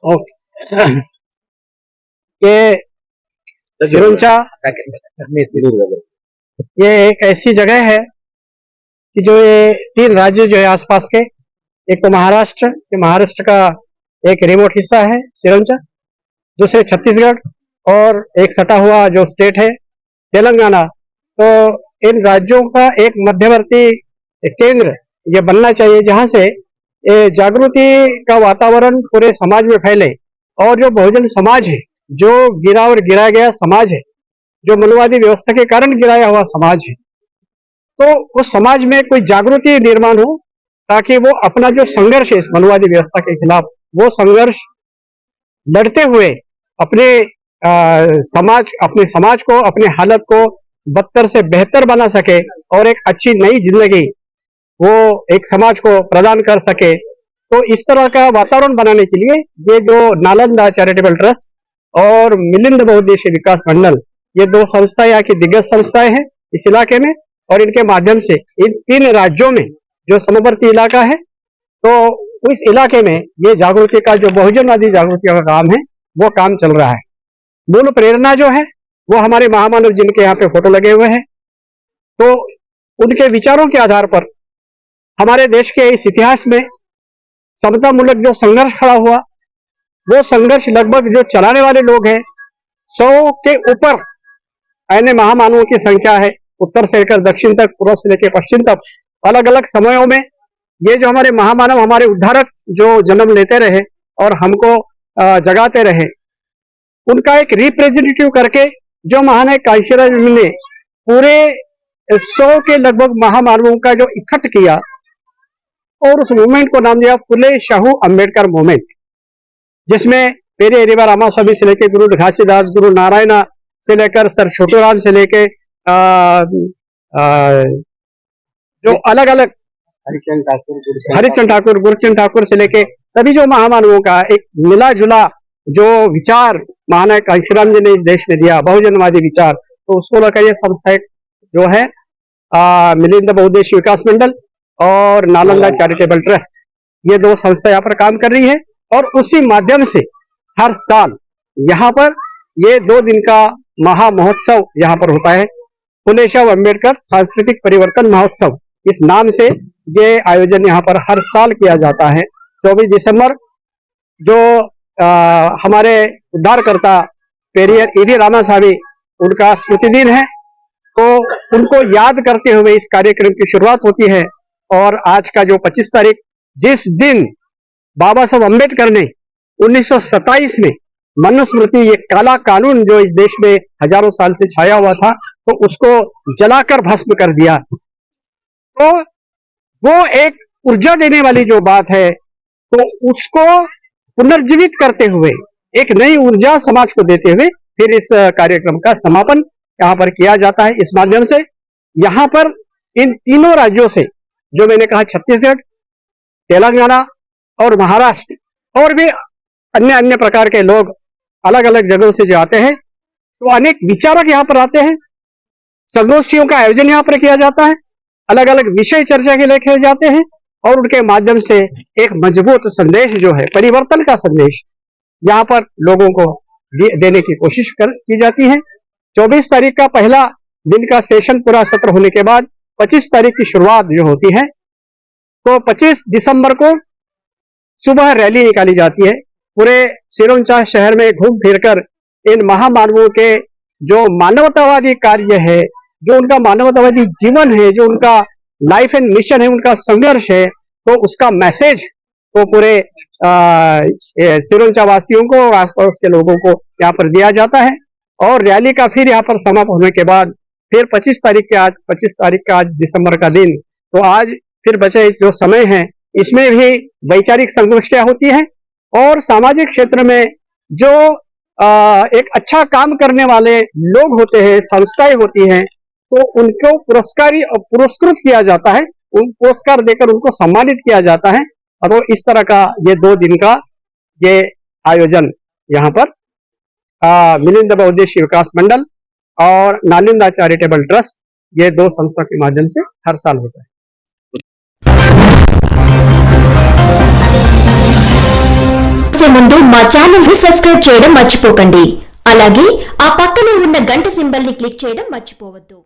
Okay. ये सिरोंचा ये एक ऐसी जगह है कि जो ये 3 राज्य जो है आसपास के, एक तो महाराष्ट्र, ये महाराष्ट्र का एक रिमोट हिस्सा है सिरोंचा, दूसरे छत्तीसगढ़ और एक सटा हुआ जो स्टेट है तेलंगाना। तो इन राज्यों का एक मध्यवर्ती केंद्र ये बनना चाहिए जहां से जागृति का वातावरण पूरे समाज में फैले और जो बहुजन समाज है, जो गिरा और गिराया गया समाज है, जो मनुवादी व्यवस्था के कारण गिराया हुआ समाज है, तो उस समाज में कोई जागृति निर्माण हो ताकि वो अपना जो संघर्ष है इस मनुवादी व्यवस्था के खिलाफ, वो संघर्ष लड़ते हुए अपने अपने समाज को, अपने हालत को बदतर से बेहतर बना सके और एक अच्छी नई जिंदगी वो एक समाज को प्रदान कर सके। तो इस तरह का वातावरण बनाने के लिए ये जो नालंदा चैरिटेबल ट्रस्ट और मिलिंद बहुउद्देशीय विकास मंडल, ये 2 संस्थाएं यहाँ की दिग्गज संस्थाएं हैं इस इलाके में, और इनके माध्यम से इन 3 राज्यों में जो समवर्ती इलाका है, तो इस इलाके में ये जागृति का जो बहुजनवादी जागृति का काम है वो काम चल रहा है। मूल प्रेरणा जो है वो हमारे महामानव जिनके यहाँ पे फोटो लगे हुए हैं, तो उनके विचारों के आधार पर हमारे देश के इस इतिहास में समता मूलक जो संघर्ष खड़ा हुआ, वो संघर्ष लगभग जो चलाने वाले लोग हैं 100 के ऊपर ऐसे महामानवों की संख्या है, उत्तर से लेकर दक्षिण तक, पूर्व से लेकर पश्चिम तक, अलग अलग समयों में ये जो हमारे महामानव, हमारे उद्धारक जो जन्म लेते रहे और हमको जगाते रहे, उनका एक रिप्रेजेंटेटिव करके जो महानायक कांशीराम ने पूरे 100 के लगभग महामानवों का जो इकट्ठ किया और उस मूवमेंट को नाम दिया फुले शाहू अंबेडकर मूवमेंट, जिसमें पेरे एरिवा रामास्वामी से लेकर गुरु घासीदास, गुरु नारायणा से लेकर सर छोटूराम से लेकर जो अलग अलग हरिचंद ठाकुर, गुरचंद ठाकुर से लेके सभी जो महामानवों का एक मिला जुला जो विचार महानायक कांशीराम जी ने इस देश में दिया, बहुजनवादी विचार, तो उसको लेकर ये संस्था जो है मिलिंद बहुउद्देशीय विकास मंडल और नालंदा चैरिटेबल ट्रस्ट, ये 2 संस्था यहाँ पर काम कर रही है। और उसी माध्यम से हर साल यहाँ पर ये 2 दिन का महा महोत्सव यहाँ पर होता है, फुले शाहू अम्बेडकर सांस्कृतिक परिवर्तन महोत्सव, इस नाम से ये आयोजन यहाँ पर हर साल किया जाता है। 24 दिसंबर जो हमारे उद्धारकर्ता पेरियर ईवी रामास्वामी उनका स्मृति दिन है, तो उनको याद करते हुए इस कार्यक्रम की शुरुआत होती है। और आज का जो 25 तारीख, जिस दिन बाबा साहब अम्बेडकर ने 1927 में मनुस्मृति, ये काला कानून जो इस देश में हजारों साल से छाया हुआ था, तो उसको जलाकर भस्म कर दिया, तो वो एक ऊर्जा देने वाली जो बात है, तो उसको पुनर्जीवित करते हुए एक नई ऊर्जा समाज को देते हुए फिर इस कार्यक्रम का समापन यहाँ पर किया जाता है। इस माध्यम से यहाँ पर इन 3 राज्यों से, जो मैंने कहा छत्तीसगढ़, तेलंगाना और महाराष्ट्र, और भी अन्य प्रकार के लोग अलग अलग जगहों से जो आते हैं, तो अनेक विचारक यहाँ पर आते हैं, संगोष्ठियों का आयोजन यहाँ पर किया जाता है, अलग अलग विषय चर्चा के लिए किए जाते हैं, और उनके माध्यम से एक मजबूत संदेश जो है, परिवर्तन का संदेश यहाँ पर लोगों को देने की कोशिश की जाती है। 24 तारीख का पहला दिन का सेशन पूरा सत्र होने के बाद 25 तारीख की शुरुआत जो होती है, तो 25 दिसंबर को सुबह रैली निकाली जाती है। पूरे सिरोंचा शहर में घूम फिरकर इन महामानवों के जो मानवतावादी कार्य है, जो उनका मानवतावादी जीवन है, जो उनका लाइफ एंड मिशन है, उनका संघर्ष है, तो उसका मैसेज तो पूरे सिरोंचा वासियों को और आसपास के लोगों को यहाँ पर दिया जाता है। और रैली का फिर यहाँ पर समाप्त होने के बाद फिर 25 तारीख का आज दिसंबर का दिन, तो आज फिर बचे जो समय है, इसमें भी वैचारिक संगोष्ठियां होती हैं और सामाजिक क्षेत्र में जो एक अच्छा काम करने वाले लोग होते हैं, संस्थाएं होती हैं, तो उनको पुरस्कृत किया जाता है, उन पुरस्कार देकर उनको सम्मानित किया जाता है। और वो इस तरह का ये 2 दिन का ये आयोजन यहाँ पर मिलिंद बहुउद्देशीय विकास मंडल और नालंदा चैरिटेबल ट्रस्ट, ये 2 संस्था के माध्यम से हर साल होता है। చూసే ముందు మా ఛానల్ ని సబ్స్క్రైబ్ చేయడం మర్చిపోకండి. అలాగే ఆ పక్కనే ఉన్న గంట సింబల్ ని క్లిక్ చేయడం మర్చిపోవద్దు.